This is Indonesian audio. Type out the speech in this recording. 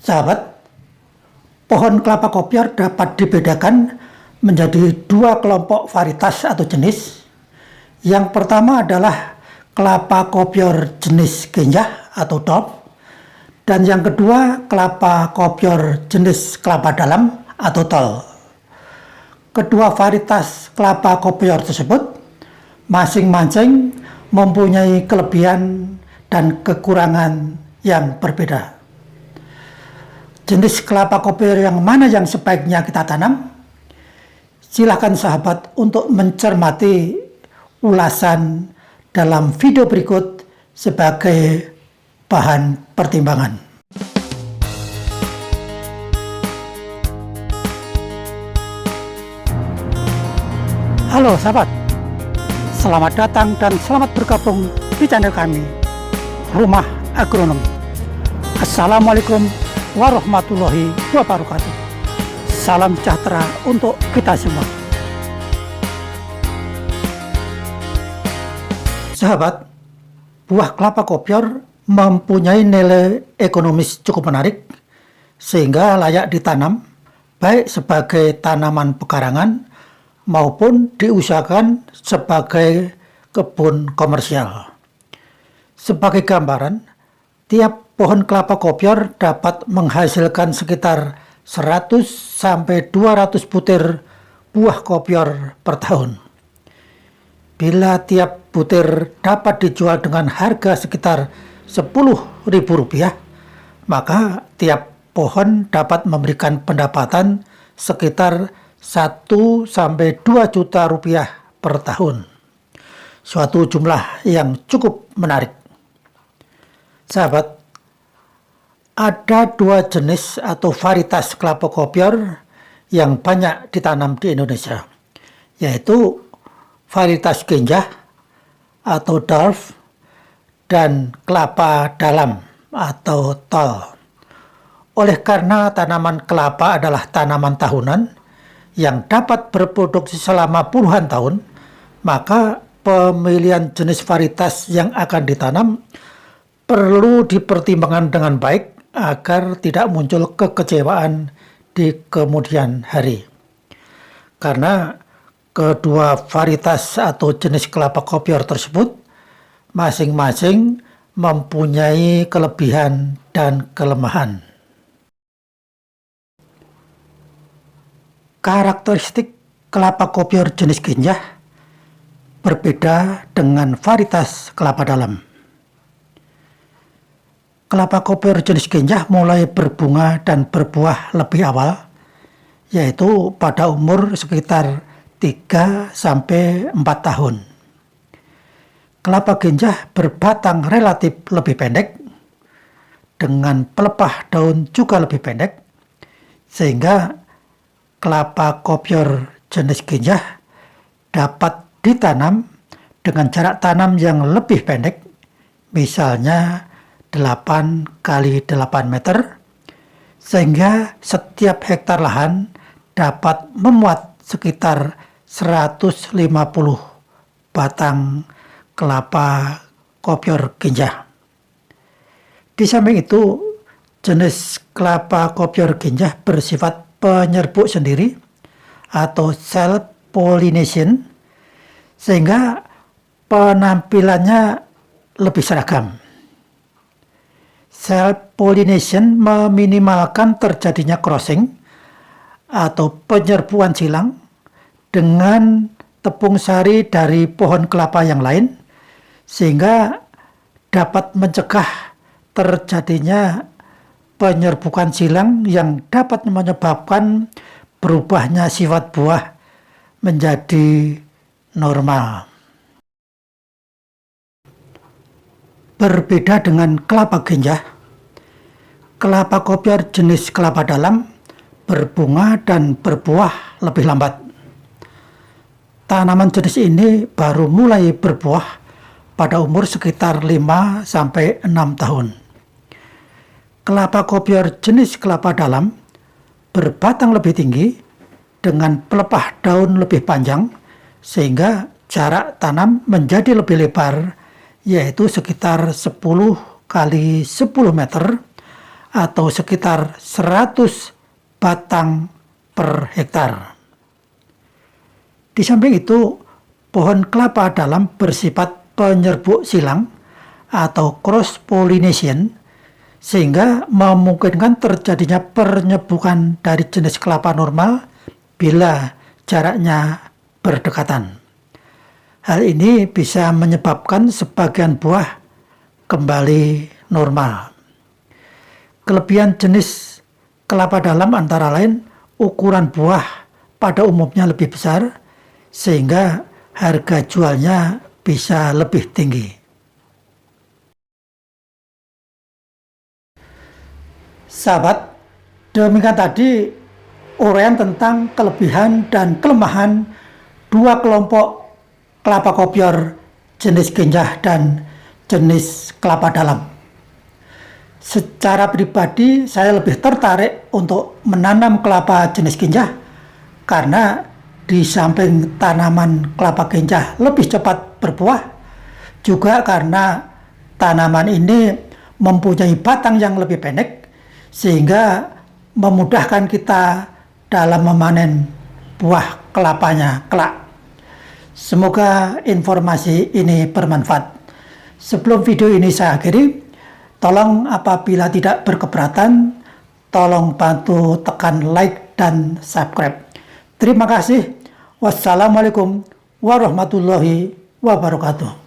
Sahabat, pohon kelapa kopior dapat dibedakan menjadi dua kelompok varietas atau jenis. Yang pertama adalah kelapa kopior jenis genjah atau dwarf, dan yang kedua kelapa kopior jenis kelapa dalam atau tall. Kedua varietas kelapa kopior tersebut masing-masing mempunyai kelebihan dan kekurangan yang berbeda. Jenis kelapa kopior yang mana yang sebaiknya kita tanam? Silakan sahabat untuk mencermati ulasan dalam video berikut sebagai bahan pertimbangan. Halo sahabat, selamat datang dan selamat bergabung di channel kami, Rumah Agronomi. Assalamualaikum warahmatullahi wabarakatuh. Salam sejahtera untuk kita semua. Sahabat, buah kelapa kopior mempunyai nilai ekonomis cukup menarik sehingga layak ditanam baik sebagai tanaman pekarangan maupun diusahakan sebagai kebun komersial. Sebagai gambaran, tiap pohon kelapa kopior dapat menghasilkan sekitar 100-200 butir buah kopior per tahun. Bila tiap butir dapat dijual dengan harga sekitar Rp10.000, maka tiap pohon dapat memberikan pendapatan sekitar 1-2 juta rupiah per tahun. Suatu jumlah yang cukup menarik. Sahabat, ada dua jenis atau varietas kelapa kopior yang banyak ditanam di Indonesia, yaitu varietas genjah atau dwarf dan kelapa dalam atau tall. Oleh karena tanaman kelapa adalah tanaman tahunan yang dapat berproduksi selama puluhan tahun, maka pemilihan jenis varietas yang akan ditanam perlu dipertimbangkan dengan baik agar tidak muncul kekecewaan di kemudian hari. Karena kedua varietas atau jenis kelapa kopior tersebut masing-masing mempunyai kelebihan dan kelemahan. Karakteristik kelapa kopior jenis genjah berbeda dengan varietas kelapa dalam. Kelapa kopior jenis genjah mulai berbunga dan berbuah lebih awal, yaitu pada umur sekitar 3-4 tahun. Kelapa genjah berbatang relatif lebih pendek, dengan pelepah daun juga lebih pendek, sehingga kelapa kopior jenis genjah dapat ditanam dengan jarak tanam yang lebih pendek, misalnya 8 x 8 meter, sehingga setiap hektar lahan dapat memuat sekitar 150 batang kelapa kopior genjah. Di samping itu, jenis kelapa kopior genjah bersifat penyerbuk sendiri atau self pollination, sehingga penampilannya lebih seragam. Self pollination meminimalkan terjadinya crossing atau penyerbuan silang dengan tepung sari dari pohon kelapa yang lain, sehingga dapat mencegah terjadinya penyerbukan silang yang dapat menyebabkan berubahnya sifat buah menjadi normal. Berbeda dengan kelapa genjah, kelapa kopior jenis kelapa dalam berbunga dan berbuah lebih lambat. Tanaman jenis ini baru mulai berbuah pada umur sekitar 5-6 tahun. Kelapa kopior jenis kelapa dalam berbatang lebih tinggi dengan pelepah daun lebih panjang, sehingga jarak tanam menjadi lebih lebar, yaitu sekitar 10 x 10 meter atau sekitar 100 batang per hektar. Di samping itu, pohon kelapa dalam bersifat penyerbuk silang atau cross pollination, sehingga memungkinkan terjadinya penyebukan dari jenis kelapa normal bila jaraknya berdekatan. Hal ini bisa menyebabkan sebagian buah kembali normal. Kelebihan jenis kelapa dalam antara lain ukuran buah pada umumnya lebih besar, sehingga harga jualnya bisa lebih tinggi. Sahabat, demikian tadi uraian tentang kelebihan dan kelemahan dua kelompok kelapa kopior jenis genjah dan jenis kelapa dalam. Secara pribadi saya lebih tertarik untuk menanam kelapa jenis genjah karena di samping tanaman kelapa genjah lebih cepat berbuah, juga karena tanaman ini mempunyai batang yang lebih pendek sehingga memudahkan kita dalam memanen buah kelapanya kelak. Semoga informasi ini bermanfaat. Sebelum video ini saya akhiri, tolong apabila tidak berkeberatan, tolong bantu tekan like dan subscribe. Terima kasih. Wassalamualaikum warahmatullahi wabarakatuh.